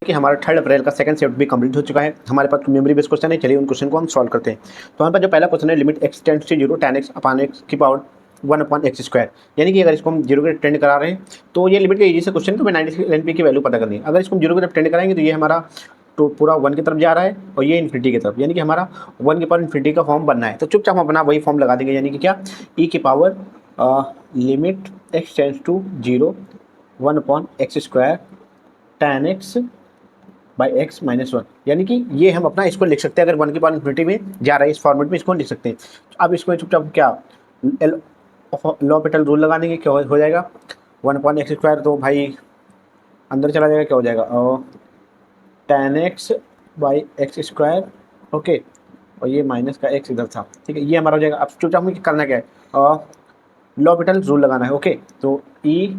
कि हमारा 3 अप्रैल का सेकंड शिफ्ट भी कंप्लीट हो चुका है। हमारे पास मेमोरी बेस्ड क्वेश्चन है, चलिए उन क्वेश्चन को हम सॉल्व करते हैं। तो हमारे पास जो पहला क्वेश्चन है, limit x tends to 0 tan x upon x की पावर 1 अपॉन एक्स स्क्वायर, यानी कि अगर इसको हम 0 की तरफ टेंड करा रहे हैं तो ये लिमिट का इजी से क्वेश्चन है, तो मैं 96 एलएनपी की वैल्यू पता करनी है। अगर इसको हम 0 की तरफ टेंड कराएंगे तो ये हमारा तो पूरा 1 की तरफ जा रहा है और ये इन्फिनिटी की तरफ, यानी कि हमारा 1 की पावर इन्फिनिटी का फॉर्म बनना है। तो चुपचाप हम अपना वही फॉर्म लगा देंगे, यानी कि क्या, e की power limit x tends to 0 1 upon x square tan x by x minus 1, यानी कि ये हम अपना इसको लिख सकते हैं। अगर 1 की पावर इन्फिनिटी में जा रहा है इस फॉर्मेट में, इसको लिख सकते हैं। अब इसको चुपचाप क्या लॉपिटल रूल लगा देंगे, क्या हो जाएगा 1 अपॉन एक्स स्क्वायर, तो भाई अंदर चला जाएगा, क्या हो जाएगा tan x by x square, okay, और ये माइनस का x इधर था, ठीक है, ये हमारा हो जाएगा। अब चुपचाप हमें करना क्या है, लॉपिटल रूल लगाना है, ओके। तो e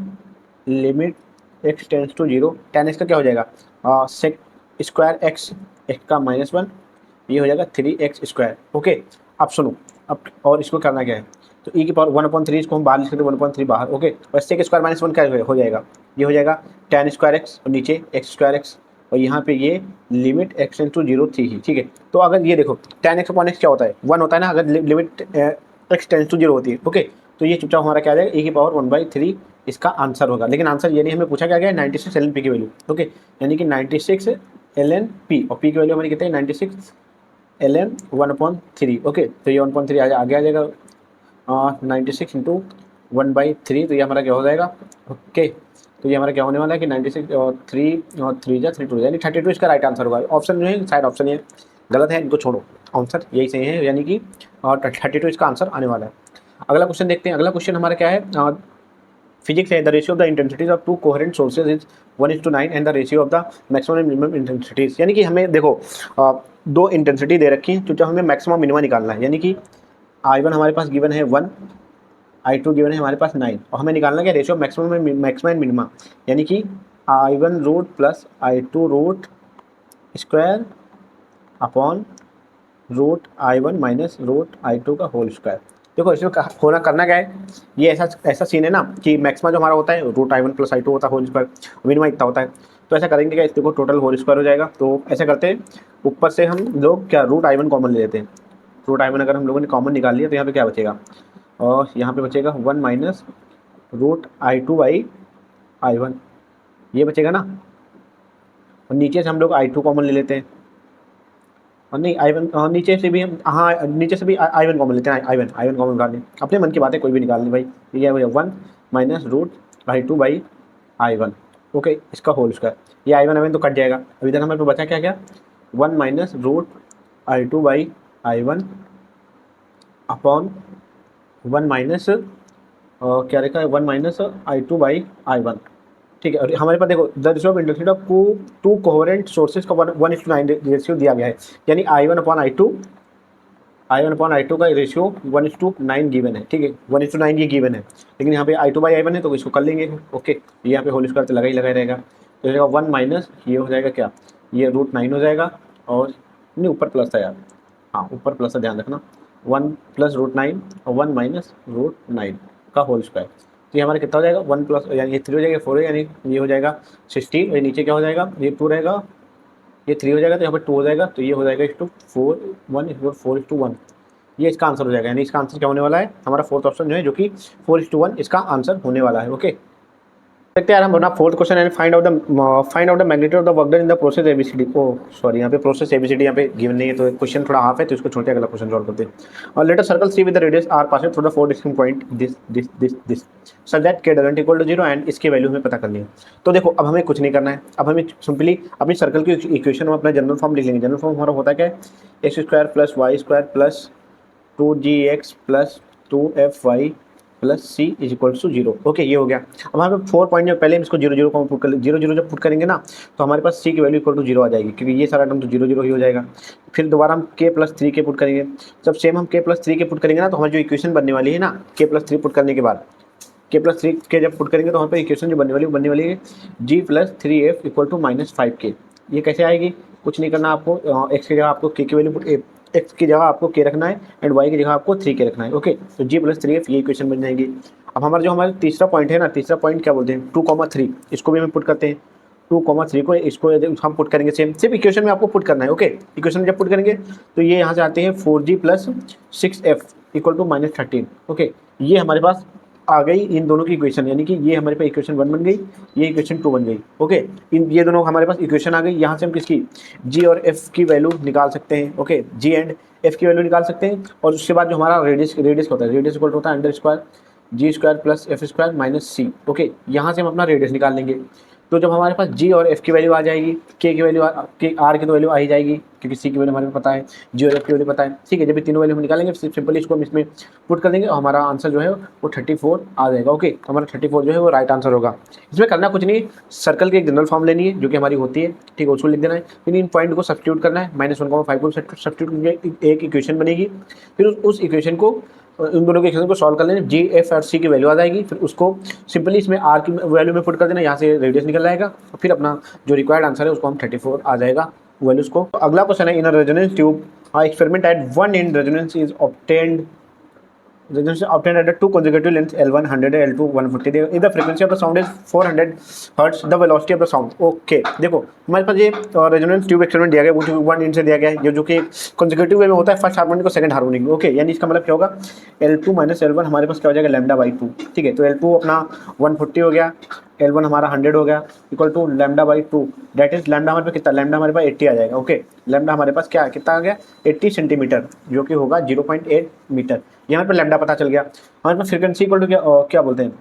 limit x tends to 0 tan x का क्या हो जाएगा सेक स्क्वायर x का -1, ये हो जाएगा 3x स्क्वायर, ओके। अब सुनो, अब और इसको करना क्या है, तो e की पावर 1/3 इसको हम बाहर लिख सकते हैं, 1/3 बाहर, ओके। और सेक स्क्वायर -1 क्या हो जाएगा, ये हो जाएगा tan स्क्वायर x और नीचे x स्क्वायर x, और यहाँ पे ये लिमिट x टेंड्स टू 0 थी ही, ठीक है। तो अगर ये देखो tan x अपॉन x क्या होता है, 1 होता है ना, अगर लिमिट x टेंड्स टू 0 होती है, ओके। तो ये चुपचाप हमारा क्या आ जाएगा, e की पावर 1/3 इसका आंसर होगा। लेकिन आंसर ये नहीं, हमें पूछा क्या गया है 96 LNP की वैल्यू, ओके, यानी कि 96 LNP, और p की वैल्यू हमारी कितनी है 96 ln 1/3, ओके। तो ये 1/3 आगे आ जाएगा 96 इंटू 1/3, तो ये हमारा क्या हो जाएगा, ओके। तो ये हमारा क्या होने वाला है कि 96 और 3 और 3 जा 32, यानी 32 इसका राइट आंसर होगा। ऑप्शन जो है शायद ऑप्शन ये गलत है, इनको छोड़ो, आंसर यही सही है, यानी कि 32 इसका आंसर आने वाला है। अगला क्वेश्चन देखते हैं। अगला क्वेश्चन हमारा क्या है, फिजिक्स है, the ratio of the intensities of to coherent sources is 1:9 and the ratio of the maximum and minimum intensities, यानी कि हमें देखो दो इंटेंसिटी दे रखी है, तो हमें मैक्सिमम मिनिमम निकालना है, यानी कि I1 हमारे पास गिवन है 1, I2 गिवन है हमारे पास 9, और हमें निकालना क्या रेशियो मैक्सिमम एंड मिनिमम, यानी कि I1 root plus I2 root square upon root I1 minus root I2 का होल स्क्वायर। देखो इसमें होना करना क्या है, ये ऐसा सीन है ना कि मैक्सिमम जो हमारा होता है रूट I1 प्लस I2 होता है होल स्क्वायर, मिनिमम इतना होता है। तो ऐसा करेंगे क्या, इसको टोटल होल स्क्वायर हो जाएगा। तो ऐसा करते हैं, ऊपर से हम लोग क्या रूट I1 कॉमन ले लेते हैं। रूट I1 अगर हम लोगों ने कॉमन निकाल लिया तो यहाँ पे क्या बचेगा, और यहाँ पे बचेगा 1 minus root I2 by I1, ये बचेगा ना। और नीचे से हम लोग I2 कॉमन ले लेते हैं, और नहीं I1 नीचे से भी हम, हाँ नीचे से भी I1 कॉमन लेते हैं, I1 कॉमन निकाल लें, अपने मन की बात है, कोई भी निकाल लें भाई। ये है 1 minus root I2 by I1, okay, इसका होल स्क्वायर। ये I1 तो कट जाएगा। अभी तक हमारे पास बचा क्या क्या, 1 minus root I2 by I1 upon 1 minus क्या लिखा है 1 माइनस I2 बाई I1, ठीक है। और हमारे पास देखो the ratio of intensity of to coherent sources का 1:9 रेशियो दिया गया है, यानी I1 अपॉन I2 का रेशियो 1:9 गिवन है, ठीक है, 1:9 ये गिवन है। लेकिन यहाँ पे I2 बाई I1 है तो इसको कर लेंगे, ओके। ये यहाँ पे होल स्क्वायर तो लगा ही रहेगा, तो रहेगा 1 माइनस ये हो जाएगा क्या, ये √9 हो जाएगा, और नहीं ऊपर प्लस था यार, हाँ ऊपर प्लस था, ध्यान रखना, 1 प्लस √9 और 1 माइनस √9 का होल स्क्वायर। तो ये हमारा कितना हो जाएगा 1 प्लस, यानी ये 3 हो जाएगा 4, यानी ये हो जाएगा 16, और नीचे क्या हो जाएगा, ये 2 रहेगा, ये 3 हो जाएगा, तो यहाँ पर 2 हो जाएगा, तो ये हो जाएगा 4:1 ये इसका आंसर हो जाएगा। यानी इसका आंसर क्या होने वाला है, हमारा फोर्थ ऑप्शन जो है, जो कि 4:1 इसका आंसर होने वाला है, ओके। देखते हैं यार हम अपना फोर्थ क्वेश्चन है, find out the magnitude of the work done in the process ABCD. Oh sorry, यहाँ पे प्रोसेस एबीसीडी यहाँ पे गिवन नहीं है, तो क्वेश्चन थोड़ा हाफ है, तो इसको छोड़ के अगला क्वेश्चन सॉल्व करते हैं। और let a circle C with the radius R passing through the 4 distinct point this such that k doesn't equal to 0 and इसकी वैल्यू हमें पता करनी है। तो देखो अब हमें कुछ नहीं करना है, अब हमें सिंपली अपनी सर्कल की इक्वेशन में अपना जनरल फॉर्म लिख लेंगे। जनरल फॉर्म हमारा होता है क्या है, x square plus y square plus 2gx प्लस 2fy plus C is equal to 0, okay, ये हो गया। अब हमें 4 पॉइंट में पहले हम इसको 0 को पुट कर 0 जब पुट करेंगे ना, तो हमारे पास सी की वैल्यू इक्वल टू 0 आ जाएगी, क्योंकि ये सारा टर्म तो 0 ही हो जाएगा। फिर दोबारा हम k+3 के पुट करेंगे, जब सेम हम k+3 के पुट करेंगे ना, तो हमारी जो इक्वेशन बनने वाली है ना, k+3 पुट करने के बाद k+3 के जब पुट करेंगे तो हमारे पास इक्वेशन जो बनने वाली है g+3f इक्वल टू -5k। ये कैसे आएगी, कुछ नहीं करना आपको, x की जगह आपको k की वैल्यू x की जगह आपको k रखना है एंड y की जगह आपको 3k रखना है, ओके। तो g+3f ये इक्वेशन बन जाएगी। अब हमारा तीसरा पॉइंट है ना, तीसरा पॉइंट क्या बोलते हैं 2,3, इसको भी हमें पुट करते हैं। 2,3 को इसको हम पुट करेंगे सेम सिर्फ इक्वेशन में आपको पुट करना है। ओके, इक्वेशन में जब पुट करेंगे तो ये यहाँ से आते हैं 4G plus 6F equal to -13। Okay, ये हमारे पास आ गई इन दोनों की इक्वेशन, यानी कि ये हमारे पास इक्वेशन 1 बन गई, ये इक्वेशन 2 बन गई। ओके, इन ये दोनों हमारे पास इक्वेशन आ गई। यहाँ से हम किसकी G और F की वैल्यू निकाल सकते हैं। ओके, G एंड F की वैल्यू निकाल सकते हैं, और उसके बाद जो हमारा रेडियस होता है, रेडियस इक्वल होता है under square G square plus F square minus C। Okay, यहाँ से हम अपना रेडियस निकाल लेंगे। तो जब हमारे पास G और F की वैल्यू आ जाएगी, K की वैल्यू R की तो वैल्यू आ ही जाएगी, क्योंकि C की वैल्यू हमारे को पता है, G और F की वैल्यू पता है। ठीक है, जब ये तीनों वैल्यू हम निकालेंगे सिंपली इसको हम इसमें पुट कर देंगे और हमारा आंसर जो है वो 34 आ जाएगा। ओके, तो हमारा 34 जो है वो राइट आंसर होगा। इसमें करना कुछ नहीं, सर्कल की एक जनरल फॉर्म लेनी है जो कि हमारी होती है, ठीक है, उसको लिख देना है, फिर इन पॉइंट को सब्स्टिट्यूट करना है, -1,5 को सब्स्टिट्यूट करके एक इक्वेशन बनेगी, फिर उस इक्वेशन को इन दोनों के इक्वेशन को सॉल्व कर लेना, G, F और C की वैल्यू आ जाएगी, फिर उसको सिंपली इसमें R की वैल्यू में पुट कर देना, यहाँ से रेडियस निकल जाएगा, और फिर अपना जो रिक्वायर्ड आंसर है उसको हम 34 आ जाएगा वैल्यूज को। तो अगला क्वेश्चन है, in a resonance tube experiment at 1 in resonance is obtained at the two consecutive lengths L1 100 and L2 140. If the frequency of the sound is 400 hertz, the velocity of the sound. Okay, देखो हमारे पास ये resonance tube experiment दिया गया, वो 1 in से दिया गया है, जो कि कंसेक्यूटिव वे में होता है, फर्स्ट हार्मोनिक और सेकंड हार्मोनिक। ओके, यानी इसका मतलब क्या होगा, L2 माइनस L1 हमारे पास क्या हो जाएगा, λ/2। ठीक है, तो L2 अपना 140 हो गया, L1 हमारा 100 हो गया, equal to λ/2, that is lambda हमारे पास कितना, लैम्डा हमारे पास 80 आ जाएगा। ओके, लैम्डा हमारे पास क्या कितना आ गया, 80 सेंटीमीटर, जो कि होगा 0.8 मीटर। यहाँ पर लैम्डा पता चल गया। हमारे पास फ्रीक्वेंसी इक्वल टू क्या बोलते हैं,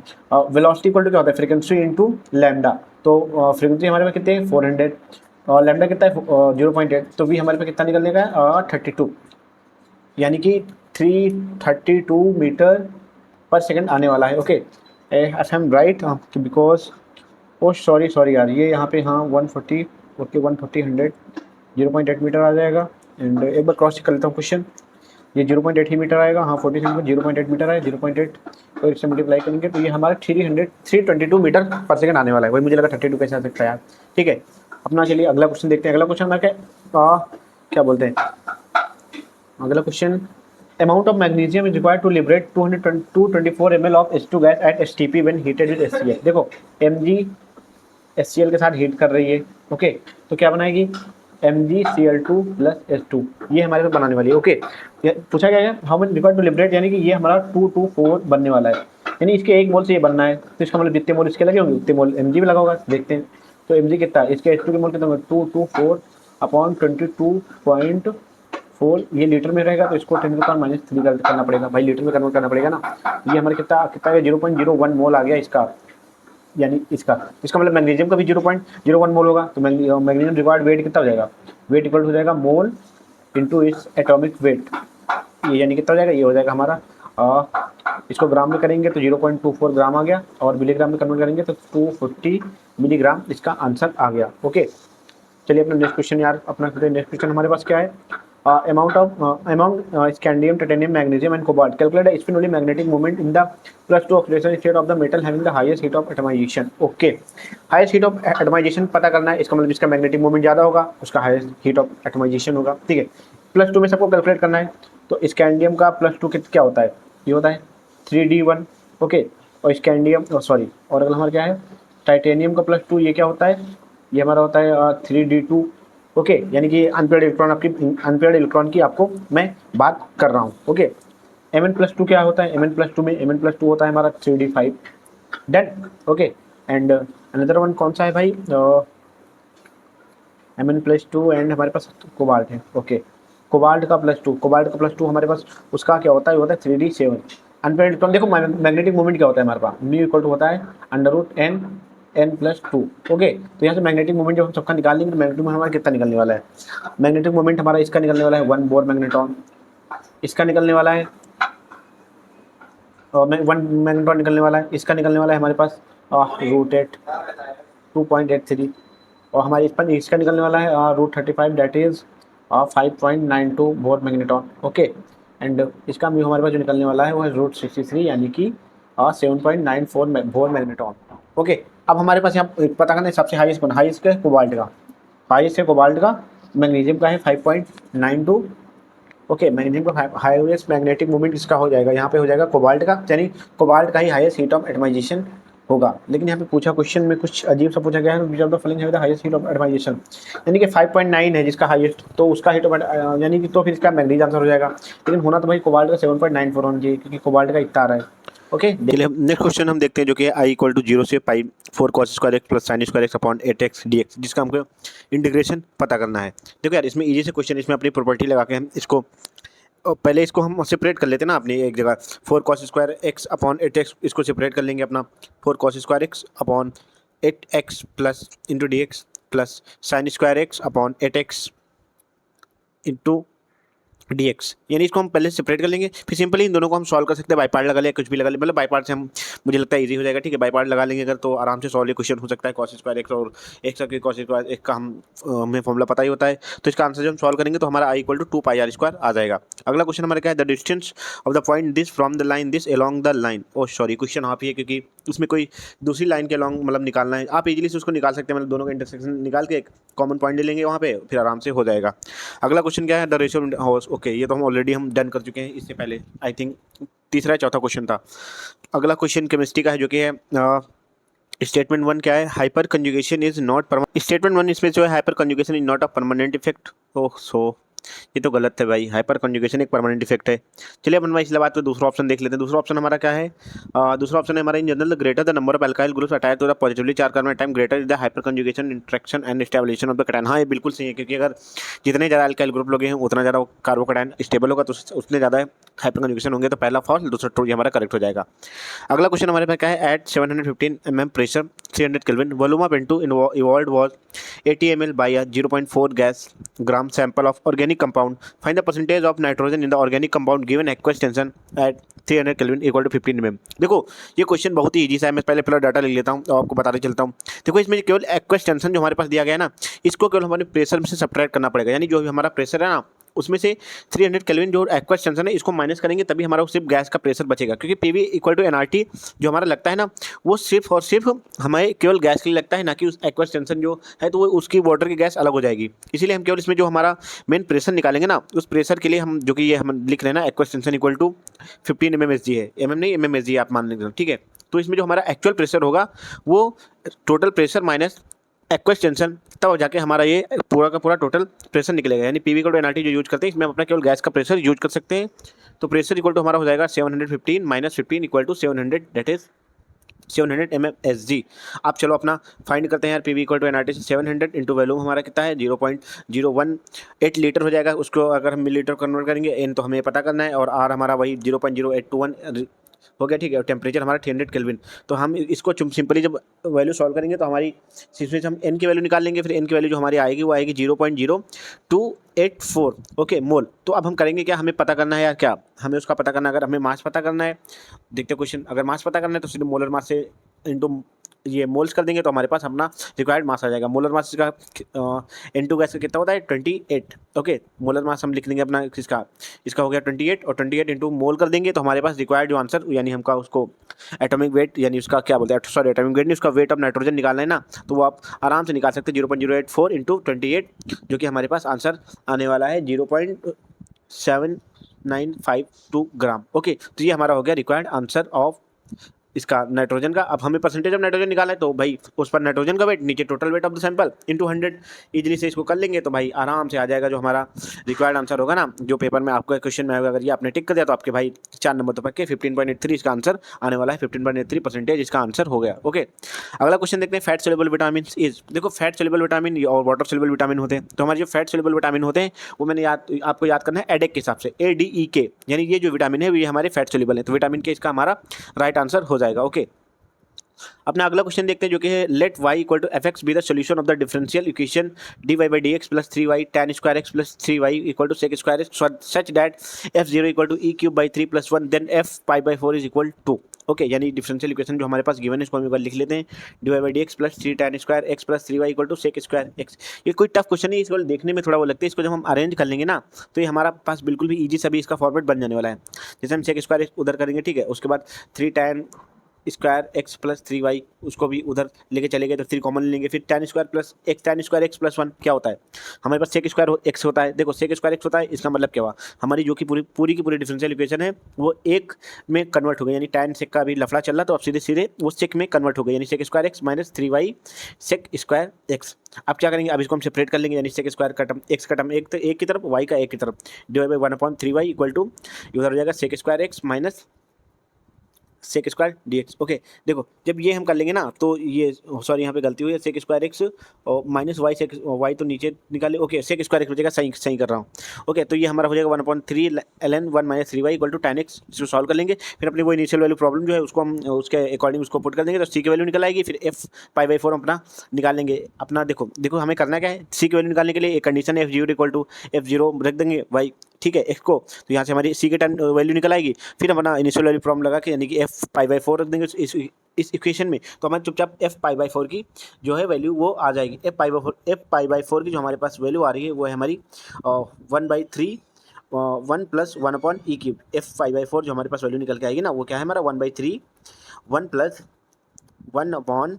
वेलोसिटी इक्वल टू क्या होता है, फ्रीक्वेंसी इंटू लैम्डा। तो फ्रीक्वेंसी हमारे पास कितने हैं, 400, और लैम्डा कितना है 0.8, तो भी हमारे पास कितना निकलने का है 32, यानी कि 332 मीटर पर सेकंड आने वाला है। Okay, I am right, because oh sorry यार, ये यहाँ पे हाँ 140, ओके 140 100 0.8 मीटर आ जाएगा। एंड एक बार क्रॉस चेक कर लेता हूँ क्वेश्चन, ये 0.8 ही मीटर आएगा, हाँ 40 सेंटीमीटर 0.8 मीटर है, 0.8 तो इससे मल्टीप्लाई करेंगे तो ये हमारा 322 मीटर पर सेकंड आने वाला है। वही मुझे लगा 32 कैसे आ सकता है यार। ठीक है, अपना चलिए अगला क्वेश्चन देखते हैं। अगला क्वेश्चन हमारा क्या बोलते हैं, अगला question, amount of magnesium is required to liberate 224 ml of H2 gas at STP when heated with HCl। देखो Mg HCl के साथ हीट कर रही है। ओके, तो क्या बनाएगी, MgCl2 प्लस H2, ये हमारे पास बनाने वाली है। ओके, पूछा गया है how much required to liberate, यानी कि ये हमारा 224 बनने वाला है, यानी इसके 1 मोल से ये बनना है, तो इसका मतलब जितने मोल इसके लगे होंगे उतने मोल Mg भी लगा होगा। देखते हैं, तो Mg कितना है, इसके H2 के मोल कितना होगा, 224 अपॉन 22.4, ये लीटर में रहेगा, तो इसको 10⁻³ करना पड़ेगा भाई, लीटर में कन्वर्ट करना पड़ेगा ना। ये हमारे कितना है, 0.01 मोल आ गया इसका, यानी इसका मतलब मैग्नीशियम का भी 0.01 मोल होगा। तो मैग्नीशियम रिक्वायर्ड वेट कितना हो जाएगा, वेट इक्वल हो जाएगा mole into its atomic weight, ये यानी कितना हो जाएगा, ये हो जाएगा हमारा इसको ग्राम में करेंगे तो 0.24 ग्राम आ गया, और मिलीग्राम में कन्वर्ट करेंगे तो 240 मिलीग्राम इसका आंसर आ गया। ओके, चलिए अपना नेक्स्ट क्वेश्चन यार, अपना नेक्स्ट क्वेश्चन हमारे पास क्या है, among scandium, titanium, magnesium and cobalt, calculate the spin-only magnetic moment in the +2 oxidation state of the metal having the highest heat of atomization। Okay, highest heat of atomization पता करना है, इसका मतलब इसका मैग्नेटिक मोमेंट ज़्यादा होगा, उसका highest heat of atomisation होगा। ठीक है, +2 में सबको कैलकुलेट करना है, तो स्कैंडियम का +2 क्या होता है, ये होता है 3d1। ओके, और स्कैंडियम सॉरी, और अगला हमारा क्या है, टाइटेनियम का +2, ये क्या होता है, ये हमारा होता है 3d2। ओके, यानी कि अनपेयर्ड इलेक्ट्रॉन की आपको मैं बात कर रहा हूँ। ओके, Mn+2 क्या होता है, Mn+2 में Mn+2 होता है हमारा 3d5 done. Okay, and another one कौन सा है भाई, Mn+2 एंड हमारे पास कोबाल्ट है। ओके, कोबाल्ट का +2 हमारे पास उसका क्या होता है, होता है 3d7। अनपेयर्ड इलेक्ट्रॉन, देखो मैग्नेटिक मोमेंट क्या होता है हमारे पास, म्यू इक्वल टू होता है √n+2। ओके, तो यहाँ से मैग्नेटिक मोमेंट जब हम सबका निकाल लेंगे तो मैग्नेटिक मोमेंट हमारा कितना निकलने वाला है, मैग्नेटिक मोमेंट हमारा इसका निकलने वाला है 1 बोर मैग्नेट्रॉन, इसका निकलने वाला है 1 मैग्नेट्रॉन निकलने वाला है, इसका निकलने वाला है हमारे पास √8 2.83, और हमारे इसका निकलने वाला है √35 that is 5.92 bore magnetron. Okay, and इसका म्यू हमारे पास जो निकलने वाला है वो है √63, यानी कि 7.94 बोर मैग्नेट्रॉन। ओके, अब हमारे पास यहाँ पता करना है सबसे हाईएस्ट का है कोबाल्ट का, हाईएस्ट है कोबाल्ट का, मैग्नीशियम का है 5.92। ओके, मैग्नीशियम का हाईएस्ट मैग्नेटिक मोमेंट इसका हो जाएगा, यहाँ पे हो जाएगा कोबाल्ट का, यानी कोबाल्ट का ही हाईएस्ट हीट ऑफ एटमाइजेशन होगा। लेकिन यहाँ पे पूछा क्वेश्चन में कुछ अजीब सा पूछा गया है, which of the following have the highest heat of atomisation, यानी कि 5.9 है जिसका हाईएस्ट, तो उसका हीट ऑफ यानी कि तो फिर इसका मैग्नीज आंसर हो जाएगा। लेकिन होना तो भाई कोबाल्ट का 7.94 होना चाहिए, क्योंकि कोबाल्ट का इतना आ रहा है। ओके, नेक्स्ट क्वेश्चन हम देखते हैं जो कि आई इक्वल टू 0 से पाई 4 cos square x plus sine square x upon 8x dx, जिसका हमको इंटीग्रेशन पता करना है। देखो यार इसमें इजी से क्वेश्चन, इसमें अपनी प्रॉपर्टी लगा के हम इसको पहले इसको हम सेपरेट कर लेते हैं ना अपनी एक जगह, 4 cos square x upon 8x, इसको सेपरेट कर लेंगे अपना 4 cos square x upon 8x plus into D x plus sine square x upon 8x into dx, यानी इसको हम पहले सेपरेट कर लेंगे, फिर सिंपली इन दोनों को हम सॉल्व कर सकते हैं, बाई पार्ट लगा लिया, कुछ भी लगा लिया, मतलब बाई पार्ट से हम, मुझे लगता है इजी हो जाएगा। ठीक है, बाई पार्ट लगा लेंगे अगर तो आराम से सॉल्व क्वेश्चन हो सकता है। cos स्क्वायर एक्स और एक्स का cos स्क्वायर एक का हमें फॉर्मूला पता ही होता है, तो इसका आंसर जब हम सॉल्व करेंगे तो हमारा आई इक्वल टू 2 πr² आ जाएगा। अगला क्वेश्चन हमारा क्या है, the distance of the point this from the line this along the line. Oh sorry, question आप ही है क्योंकि उसमें कोई दूसरी लाइन के अलॉन्ग मतलब निकालना है, आप इजीली से उसको निकाल सकते हैं, मतलब दोनों का इंटरसेक्शन निकाल के एक कॉमन पॉइंट ले लेंगे वहाँ पे, फिर आराम से हो जाएगा। अगला क्वेश्चन क्या है, द रेशियो हाउस। ओके, ये तो हम ऑलरेडी हम डन कर चुके हैं इससे पहले, आई थिंक तीसरा या चौथा क्वेश्चन था। अगला क्वेश्चन केमिस्ट्री का है जो कि है स्टेटमेंट 1 क्या है, hyperconjugation is not permanent. Statement 1 इसमें जो है hyperconjugation is not a permanent effect. Oh so ये तो गलत है भाई, हाइपर कंजुगेशन एक परमानेंट इफेक्ट है। चलिए अपन भाई इसलिए बात पे दूसरा ऑप्शन देख लेते हैं। दूसरा ऑप्शन हमारा क्या है, दूसरा ऑप्शन है हमारा, in general greater the number of alkyl groups attached to the positively charge carbon time greater is the hyperconjugation interaction and stabilisation of the cation. हाँ ये बिल्कुल सही है, क्योंकि अगर जितने ज़्यादा अल्काइल ग्रुप लोग हैं उतना ज़्यादा कार्बोकैटायन स्टेबल होगा, तो उतने ज़्यादा हाइपर कंजुगेशन होंगे, तो पहला फॉल्स दूसरा ट्रू, ये हमारा करेक्ट हो जाएगा। अगला क्वेश्चन हमारे पास क्या है, at 715 mm pressure 300 kelvin volume of N2 evolved was 80 ml by a 0.4 gas gram sample of organic compound. Find the percentage of nitrogen in the organic compound given aqueous tension at 300 Kelvin equal to 15 mm। देखो ये question बहुत ही easy सा है, मैं पहले पूरा data लिख लेता हूँ और आपको बताते चलता हूँ। देखो इसमें केवल एक्वस टेंशन जो हमारे पास दिया गया है ना, इसको केवल हमारे प्रेशर में से सब्ट्रैक्ट करना पड़ेगा, यानी जो भी हमारा प्रेशर है ना उसमें से 300 केल्विन जो एक्वस टेंशन है इसको माइनस करेंगे, तभी हमारा सिर्फ गैस का प्रेशर बचेगा, क्योंकि पीवी इक्वल टू एनआरटी जो हमारा लगता है ना, वो सिर्फ और सिर्फ हमें केवल गैस के लिए लगता है, ना कि उस एक्वस टेंशन जो है तो वो उसकी वाटर की गैस अलग हो जाएगी। इसीलिए हम केवल इसमें जो हमारा मेन प्रेशर निकालेंगे ना, उस प्रेशर के लिए हम जो कि ये हम लिख रहे हैं ना, aqueous tension equal to 15 mmHg है, नहीं mmHg आप मान लीजिए, ठीक है। तो इसमें जो हमारा एक्चुअल प्रेशर होगा वो total pressure minus aqueous tension, तब जाके हमारा ये पूरा का पूरा टोटल प्रेशर निकलेगा। यानी पीवी को एनआरटी जो यूज करते हैं इसमें हम अपना केवल गैस का प्रेशर यूज कर सकते हैं। तो प्रेशर इक्वल टू हमारा हो जाएगा 715 minus 15 equal to 700, that is 700 mmHg। आप चलो अपना फाइंड करते हैं यार, पीवी इक्वल टू एनआरटी से 700 इंटू वैल्यूम हमारा कितना है 0.018 लीटर हो जाएगा। उसको अगर हम मिलीलीटर कन्वर्ट करेंगे, एन तो हमें पता करना है, और आर हमारा वही 0.0821 हो गया, ठीक है। और टेम्परेचर हमारा 300 केल्विन। तो हम इसको सिंपली जब वैल्यू सॉल्व करेंगे तो हमारी इसमें से हम एन की वैल्यू निकाल लेंगे, फिर एन की वैल्यू जो हमारी आएगी वो आएगी 0.0284 ओके मोल। तो अब हम करेंगे क्या, हमें पता करना है यार, क्या हमें उसका पता करना है, अगर हमें मास पता करना है, देखते क्वेश्चन, अगर मास पता करना है तो सीधे मोलर मास से इंटू ये मोल्स कर देंगे तो हमारे पास अपना रिक्वायर्ड मास आ जाएगा। मोलर मास का N2 गैस का कितना होता है 28 ओके। मोलर मास हम लिख लेंगे अपना इसका हो गया 28, और 28 इंटू मोल कर देंगे तो हमारे पास रिक्वायर्ड जो आंसर, यानी हमका उसको एटॉमिक वेट, यानी उसका क्या बोलते हैं, सॉरी एटॉमिक वेट नहीं, उसका वेट ऑफ नाइट्रोजन निकालना है ना, तो वो आप आराम से निकाल सकते हैं 0.084 इंटू 28, जो कि हमारे पास आंसर आने वाला है 0.7952 ग्राम ओके। तो ये हमारा हो गया रिक्वायर्ड आंसर ऑफ इसका नाइट्रोजन का। अब हमें परसेंटेज ऑफ नाइट्रोजन निकालना है, तो भाई उस पर नाइट्रोजन का वेट, नीचे total weight of the sample into 100, easily से इसको कर लेंगे तो भाई आराम से आ जाएगा जो हमारा रिक्वायर्ड आंसर होगा ना, जो पेपर में आपका क्वेश्चन में आएगा। अगर ये आपने टिक कर दिया तो आपके भाई 4 नंबर तो पक्के 15.83 इसका आंसर आने वाला है, 15.83% इसका आंसर हो गया ओके। अगला क्वेश्चन देखते हैं, फैट सोल्यूबल विटामिन इज। देखो फैट सोल्यूबल विटामिन और वाटर सोल्यूबल विटामिन होते हैं, तो हमारे जो फैट सोल्यूबल विटामिन होते हैं वो मैंने आपको याद करना है एडेक के हिसाब से, ADEK, यानी ये जो विटामिन है ये हमारे फैट सोल्यूबल है, तो विटामिन के इसका हमारा राइट आंसर हो जाएगा ओके। अपना अगला क्वेश्चन देखते हैं जो कि है, let y equal to fx be the solution of the differential equation dy by dx plus 3y tan square x plus 3y equal to sec square x such that f0 equal to e cube by 3 plus 1 then f pi by 4 is equal to okay. यानी differential equation जो हमारे पास given है इसको हम एक बार लिख लेते हैं, dy by dx plus 3 tan square x plus 3y equal to sec square x। ये कोई टफ क्वेश्चन नहीं, इसको देखने में थोड़ा वो लगता है, इसको जब हम अरेंज कर लेंगे ना तो ये हमारा पास बिल्कुल भी ईजी सभी इसका फॉर्मेट बन जाने वाला है। जैसे हम sec स्क्वायर उधर करेंगे, ठीक है, उसके बाद 3 tan square x plus 3y, उसको भी उधर लेके चले गए तो 3 कॉमन लेंगे, फिर tan square plus x, tan square x plus 1 क्या होता है, हमारे पास सेक स्क्वायर एक्स होता है। देखो सेक स्क्वायर एक्स होता है, इसका मतलब क्या हुआ, हमारी जो कि पूरी की पूरी डिफरेंशियल इक्वेशन है वो एक में कन्वर्ट हो गई, यानी tan सेक का भी लफड़ा चल रहा, तो अब सीधे सीधे वो सेक में कन्वर्ट हो गई, यानी sec square x minus 3y sec square x. अब क्या करेंगे, अब इसको हम सेपरेट कर लेंगे, यानी सेक स्क्वायर का टर्म एक्स का टर्म एक की तरफ, वाई का एक की तरफ, divide by 1/3y equal to उधर हो जाएगा sec square x minus sec square d x. Okay, देखो जब ये हम कर लेंगे ना तो ये, सॉरी यहाँ पे गलती हुई है, सेक स्क्वायर एक्स और माइनस वाई, सेक वाई तो नीचे निकाले, ओके सेक स्क्वायर एक्स बचेगा, सही सही कर रहा हूँ। ओके, तो ये हमारा हो जाएगा 1/3 ln 1 माइनस 3y equal to tan x। इसको सॉल्व कर लेंगे, फिर अपनी वो इनिशियल वैल्यू प्रॉब्लम जो है उसको हम उसके अकॉर्डिंग उसको पुट कर देंगे, तो सी की वैल्यू निकल आएगी, फिर एफ पाई बाई 4 अपना निकाल लेंगे अपना। देखो देखो हमें करना क्या है, सी की वैल्यू निकालने के लिए एक कंडीशन है f0 इक्वल टू f0 रख देंगे y, ठीक है एक्स को, तो यहाँ से हमारी सी के टर्म वैल्यू निकल आएगी, फिर हम अपना इनिशियल वैल्यू प्रॉब्लम लगा के, यानी कि एफ पाई बाई 4 रख देंगे इस इक्वेशन में, तो हमारे चुपचाप एफ पाई बाई 4 की जो है वैल्यू वो आ जाएगी। एफ पाई बाई 4 की जो हमारे पास वैल्यू आ रही है वो है हमारी 1/3 1 plus 1/e³ F pi by 4 जो हमारे पास वैल्यू निकल के आएगी ना, वो क्या है हमारा 1/3 1 प्लस 1/e³।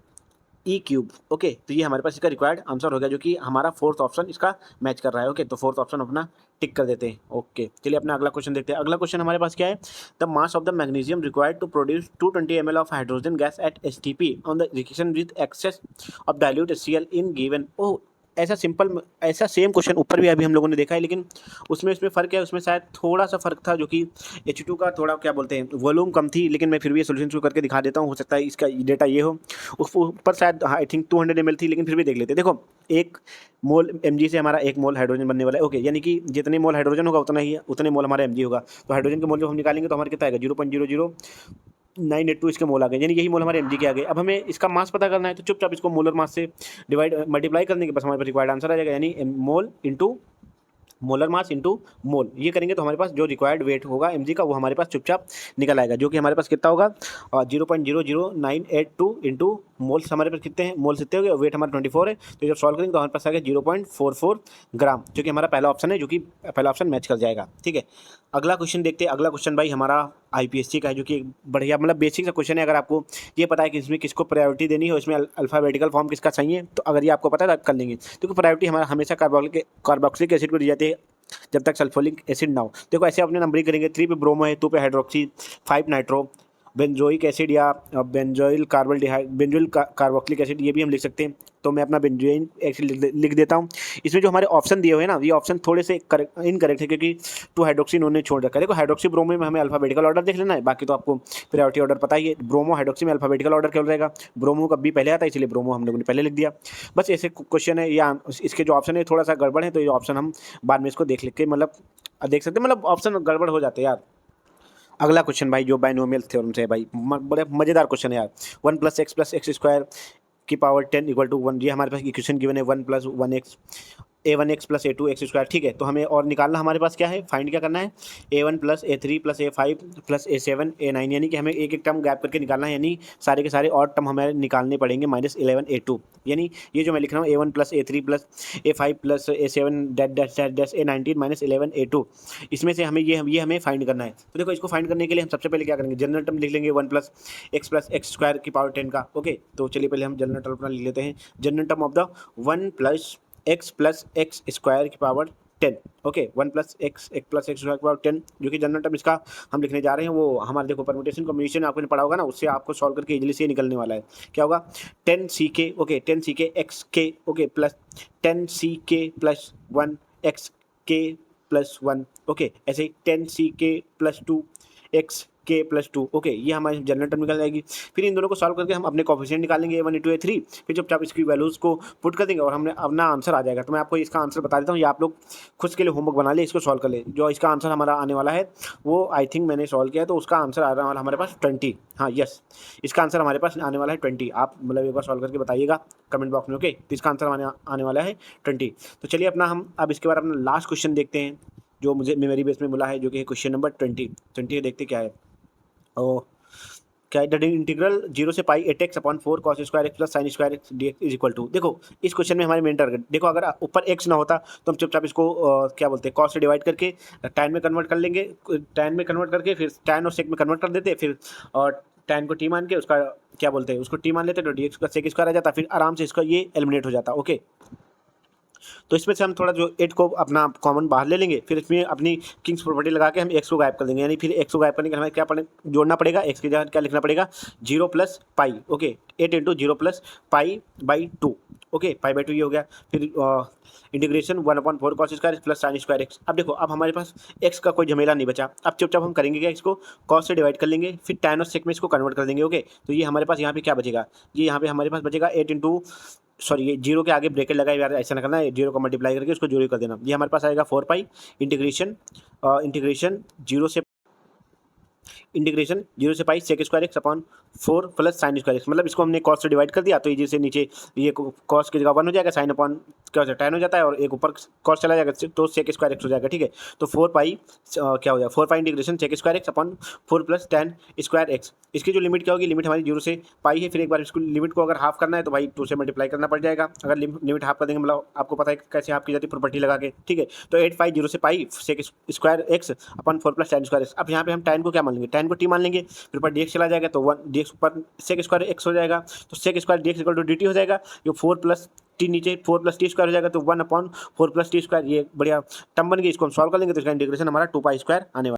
ओके, तो ये हमारे पास इसका रिक्वायर्ड आंसर हो गया, जो कि हमारा फोर्थ ऑप्शन इसका मैच कर रहा है। ओके, तो फोर्थ ऑप्शन अपना टिक कर देते हैं। ओके, चलिए अपना अगला क्वेश्चन देखते हैं। अगला क्वेश्चन हमारे पास क्या है, the mass of the magnesium required to produce 220 ml of hydrogen gas at STP on the reaction with excess of dilute HCl in given. Oh, ऐसा सिंपल, ऐसा सेम क्वेश्चन ऊपर भी अभी हम लोगों ने देखा है, लेकिन उसमें फ़र्क है, उसमें शायद थोड़ा सा फ़र्क था, जो कि H2 का थोड़ा क्या बोलते हैं वॉल्यूम कम थी, लेकिन मैं फिर भी ये सोल्यूशन शुरू करके दिखा देता हूँ, हो सकता है इसका डेटा ये हो। उस ऊपर शायद आई थिंक 200 ml थी, लेकिन फिर भी देख लेते हैं। देखो 1 मोल mg से हमारा 1 मोल हाइड्रोजन बनने वाला है। ओके, यानी कि जितने मोल हाइड्रोजन होगा उतने मोल हमारा mg होगा, तो हाइड्रोजन के मोल जब हम निकालेंगे तो हमारे कितना आएगा 0.00982 इसके मोल आ गए, यानी यही मोल हमारे mg के आ गए। अब हमें इसका मास पता करना है, तो चुपचाप इसको मोलर मास से डिवाइड मल्टीप्लाई करने के बस हमारे पास रिक्वायर्ड आंसर आ जाएगा, यानी mole into molar mass into मोल, ये करेंगे तो हमारे पास जो रिक्वायर्ड वेट होगा mg का वो हमारे पास चुपचाप निकल आएगा, जो कि हमारे पास कितना होगा 0.00982 इंटू मोल्स हमारे पास कितने हैं, मोल्स कितने हो गए, वेट हमारा 24 है, तो जब सॉल्व करेंगे तो हमारे पास आ गया 0.44 ग्राम, जो कि हमारा पहला ऑप्शन है, जो कि पहला ऑप्शन मैच कर जाएगा। ठीक है, अगला क्वेश्चन देखते हैं। अगला क्वेश्चन भाई हमारा IPSC का है, जो कि बढ़िया मतलब बेसिक सा क्वेश्चन है। अगर आपको ये पता है कि इसमें किसको प्रायोरिटी देनी है, इसमें अल्फाबेटिकल फॉर्म किसका चाहिए, तो अगर ये आपको पता है तो आप कर लेंगे, क्योंकि प्रायोरिटी हमारा हमेशा कार्बोक्सिलिक एसिड को दी जाती है जब तक सल्फोलिक एसिड ना हो। देखो ऐसे अपने नंबरिंग करेंगे, 3 पे ब्रोमो है, 2 पे हाइड्रोक्सी, 5 नाइट्रो, बेंजोइक एसिड या बेंजोइल कार्बोल्डिहाइड, बेंजोइल कार्बोक्सिलिक एसिड, ये भी हम लिख सकते हैं। तो मैं अपना बेंजोइन एसिड लिख देता हूँ। इसमें जो हमारे ऑप्शन दिए हुए हैं ना, ये ऑप्शन थोड़े से इनकरेक्ट है, क्योंकि 2 हाइड्रोक्सी उन्होंने छोड़ रखा है। देखो हाइड्रोक्सी ब्रोमो में हमें अल्फाबेटिकल ऑर्डर देख लेना है, बाकी तो आपको प्रायोरिटी ऑर्डर पता ही है। ब्रोमो हाइड्रोक्सी में अल्फाबेटिकल ऑर्डर क्या रहेगा, ब्रोमो का बी पहले आता है, इसलिए ब्रोमो हम लोगों ने पहले लिख दिया। बस ऐसे क्वेश्चन है, या इसके जो ऑप्शन है थोड़ा सा गड़बड़ है, तो ये ऑप्शन हम बाद में इसको देख के मतलब देख सकते हैं, मतलब ऑप्शन गड़बड़ हो जाते हैं यार। अगला क्वेश्चन भाई जो बाइनोमियल थ्योरम से है भाई, बड़े मज़ेदार क्वेश्चन है यार। 1 + x + x² की पावर 10 इक्वल टू 1, ये हमारे पास इक्वेशन गिवन है 1 + 1x a1x + a2x²। ठीक है, तो हमें और निकालना हमारे पास क्या है, फाइंड क्या करना है, a1 + a3 + a5 + a7 a9, यानी कि हमें एक एक टर्म गैप करके निकालना है, यानी सारे के सारे और टर्म हमें निकालने पड़ेंगे -11 a2, यानी ये जो मैं लिख रहा हूँ a1 + a3 + a5 + a7 dash a19 -11 a2, इसमें से हमें ये हमें फाइंड करना है। तो देखो इसको फाइंड करने के लिए हम सबसे पहले क्या करेंगे, जनरल टर्म लिख लेंगे 1 + x + x² की पावर 10 का। ओके, तो चलिए पहले हम जनरल टर्म अपना लिख लेते हैं, general term of the 1 + x + x² की पावर 10। ओके, 1 + x + x² की पावर 10, जो कि जनरल टर्म इसका हम लिखने जा रहे हैं, वो हमारे देखो परम्यूटेशन कॉम्बिनेशन आपने पढ़ा होगा ना, उससे आपको सॉल्व करके इजीली से निकलने वाला है। क्या होगा, 10ck, okay 10ck xk, okay plus 10ck + 1 xk + 1, okay ऐसे ही 10ck + 2 xk + 2, ओके ये हमारी जनरल टर्म निकल जाएगी। फिर इन दोनों को सॉल्व करके हम अपने कोफिशिएंट निकालेंगे a1 × a3, फिर चुपचाप इसकी वैल्यूज़ को पुट कर देंगे और हमने अपना आंसर आ जाएगा। तो मैं आपको इसका आंसर बता देता हूँ, ये आप लोग खुद के लिए होमवर्क बना ले, इसको सॉल्व कर ले। जो इसका आंसर हमारा आने वाला है वो आई थिंक मैंने सॉल्व किया है, तो उसका आंसर आ रहा है हमारे पास 20। हाँ यस, इसका आंसर हमारे पास आने वाला है 20। आप मतलब एक बार सॉल्व करके बताइएगा कमेंट बॉक्स में। ओके, तो इसका आंसर आने वाला है 20। तो चलिए अपना हम अब इसके बाद अपना लास्ट क्वेश्चन देखते हैं, जो मुझे मेमोरी बेस में मिला है, जो कि क्वेश्चन नंबर 20 देखते क्या है। ओ क्या है, इंटीग्रल 0 से pi 8x/4 cos² x + sin² x dx is equal to. देखो इस क्वेश्चन में हमारे मेन टारगेट, देखो अगर ऊपर x ना होता तो हम चुपचाप इसको क्या बोलते हैं cos से डिवाइड करके tan में कन्वर्ट कर लेंगे, tan में कन्वर्ट करके फिर tan और sec में कन्वर्ट कर देते, फिर tan को t मान के उसका क्या बोलते हैं, उसको t मान लेते तो dx का sec स्क्वायर आ जाता, फिर आराम से इसका ये एलिमिनेट हो जाता। ओके, तो इसमें से हम थोड़ा जो 8 को अपना कॉमन बाहर ले लेंगे, फिर इसमें अपनी किंग्स प्रॉपर्टी लगा के हम x को गायब कर देंगे, यानी फिर x को गायब करने के लिए हमें क्या जोड़ना पड़ेगा, x की जगह क्या लिखना पड़ेगा, 0 plus pi. Okay, 8 into 0 plus pi by 2। Okay, pi by 2 ये हो गया। फिर integration 1/4 cos square plus sine square x. अब देखो, अब हमारे पास x का कोई झमेला नहीं बचा। अब चुपचाप हम करेंगे क्या, इसको cos से डिवाइड कर लेंगे, फिर tan और sec में इसको कन्वर्ट कर देंगे। ओके, तो ये हमारे पास यहाँ पे क्या बचेगा, ये यहाँ पे हमारे पास बचेगा 8 इंटू, सॉरी ये जीरो के आगे ब्रैकेट लगाए यार, ऐसा ना करना है, जीरो को मल्टीप्लाई करके उसको जीरो कर देना। ये हमारे पास आएगा 4 पाई इंटीग्रेशन इंटीग्रेशन जीरो से pi sec square x upon 4 plus sine square x. मतलब इसको हमने कॉस से डिवाइड कर दिया, तो ये जैसे नीचे ये कॉस की जगह 1 हो जाएगा, साइन अपॉन क्या हो जाता है 10 हो जाता है, और एक ऊपर कॉस चला जाएगा तो सेक स्क्वायर एक्स हो जाएगा। ठीक है, तो 4 पाई क्या हो जाएगा, 4 pi integration sec square x upon 4 plus 10 square x. इसकी जो लिमिट क्या होगी, लिमिट हमारी 0 से पाई है, फिर एक बार इसको लिमिट को अगर हाफ करना है तो भाई 2 से मल्टीप्लाई करना पड़ जाएगा। अगर लिमिट हाफ कर देंगे, मतलब आपको पता है कैसे हाफ की जाती है, प्रॉपर्टी लगा के। ठीक है, तो 8 पाई 0 से pi sec square x upon 4 plus 10 square x. अब यहाँ पे हम tan को क्या मान लेंगे, tan को t मान लेंगे, फिर ऊपर dx चला जाएगा तो 1 dx ऊपर सेक स्क्वायर एक्स हो जाएगा, तो sec square dx equal to dt हो जाएगा। ये 4 प्लस टी नीचे 4 प्लस टी स्क्वायर हो जाएगा, तो 1/4 प्लस टी स्क्वायर, ये बढ़िया टर्म बन गई। इसको हम सॉल्व कर लेंगे तो इसका इंटीग्रेशन हमारा 2 पाई स्क्वायर आने वाला।